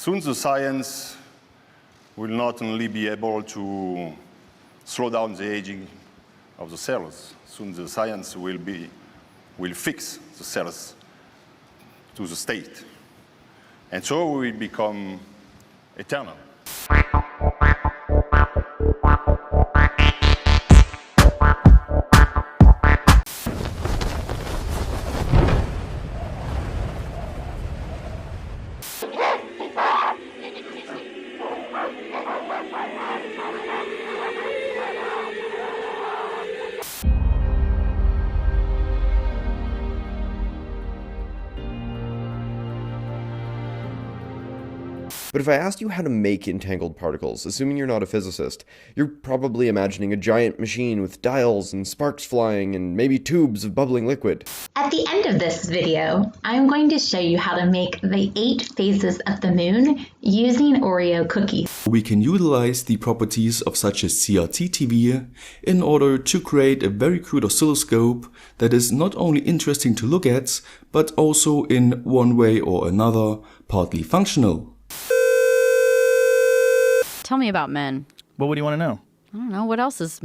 Soon the science will not only be able to slow down the aging of the cells, soon the science will fix the cells to the state. And so we will become eternal. But if I asked you how to make entangled particles, assuming you're not a physicist, you're probably imagining a giant machine with dials and sparks flying and maybe tubes of bubbling liquid. At the end of this video, I'm going to show you how to make the 8 phases of the moon using Oreo cookies. We can utilize the properties of such a CRT TV in order to create a very crude oscilloscope that is not only interesting to look at, but also in one way or another partly functional. Tell me about men. What would you want to know? I don't know. What else is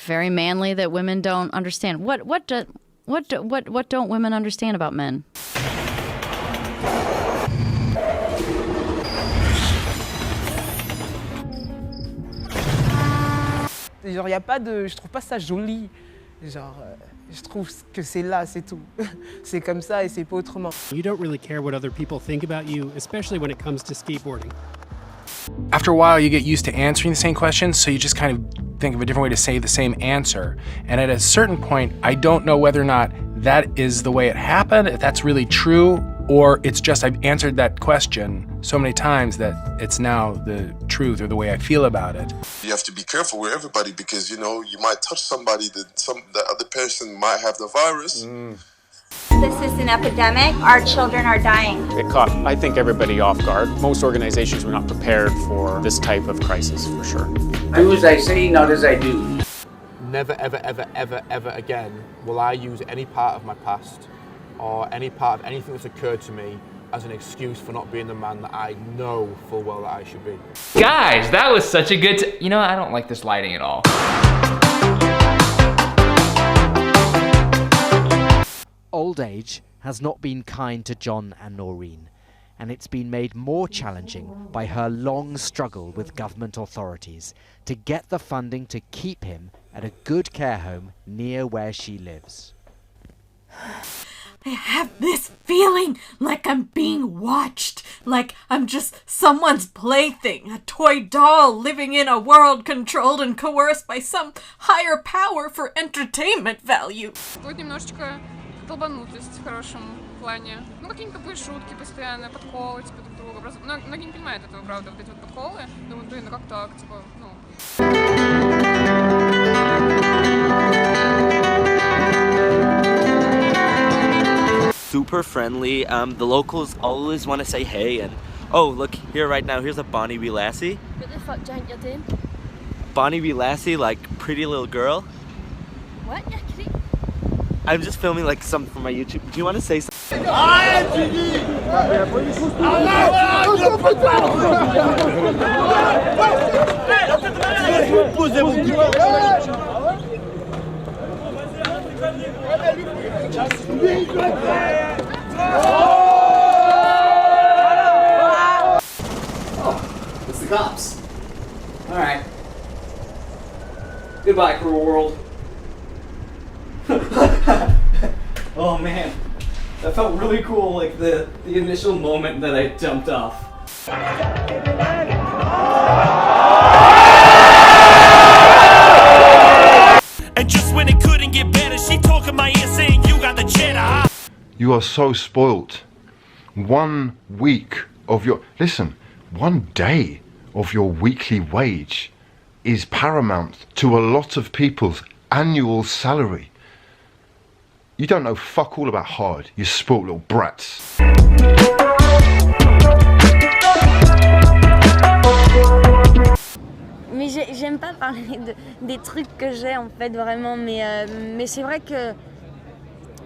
very manly that women don't understand? What don't women understand about men? Genre, y a pas de, je trouve pas ça joli. Genre, je trouve que c'est là, c'est tout. C'est comme ça et c'est pas autrement. You don't really care what other people think about you, especially when it comes to skateboarding. After a while, you get used to answering the same questions, so you just kind of think of a different way to say the same answer. And at a certain point, I don't know whether or not that is the way it happened, if that's really true, or it's just I've answered that question so many times that it's now the truth or the way I feel about it. You have to be careful with everybody because, you know, you might touch somebody that the other person might have the virus. This is an epidemic. Our children are dying. It caught, I think, everybody off guard. Most organizations were not prepared for this type of crisis, for sure. Do as I say, not as I do. Never, ever, ever, ever, ever again will I use any part of my past or any part of anything that's occurred to me as an excuse for not being the man that I know full well that I should be. Guys, that was such a good you know, I don't like this lighting at all. Old age has not been kind to John and Noreen, and it's been made more challenging by her long struggle with government authorities to get the funding to keep him at a good care home near where she lives. I have this feeling like I'm being watched, like I'm just someone's plaything, a toy doll living in a world controlled and coerced by some higher power for entertainment value. Тут немножечко долбанутость в хорошем плане. Ну, какие-нибудь тупые шутки постоянно, подколы, типа, друг друга. Просто многие не понимают этого, правда, вот эти вот подколы. Думают, блин, ну как так, типа, ну... Super friendly. The locals always want to say hey and oh look here right now. Here's a Bonnie wee lassie. What the fuck, giant you're doing? Bonnie wee lassie, like pretty little girl. What? Yeah, kitty. I'm just filming like something for my YouTube. Do you want to say something? It's the cops. Alright. Goodbye, cruel world. Oh man. That felt really cool, like the initial moment that I jumped off. And just when it couldn't get better, she talking my ear saying you got the cheddar. You are so spoilt. 1 week of your... Listen, 1 day of your weekly wage is paramount to a lot of people's annual salary. You don't know fuck all about hard, you spoilt little brats. Mais j'aime pas parler des trucs que j'ai en fait vraiment, mais c'est vrai que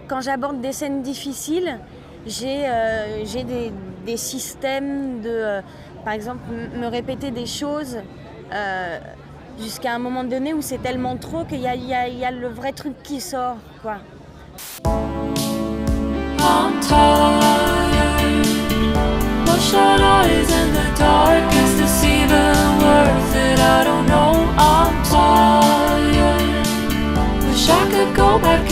quand j'aborde des scènes difficiles, j'ai des systèmes de, par exemple, me répéter des choses jusqu'à un moment donné où c'est tellement trop qu'il y a le vrai truc qui sort, quoi. I'm tired. Bloodshot eyes in the dark. Is this even worth it? I don't know. I'm tired. Wish I could go back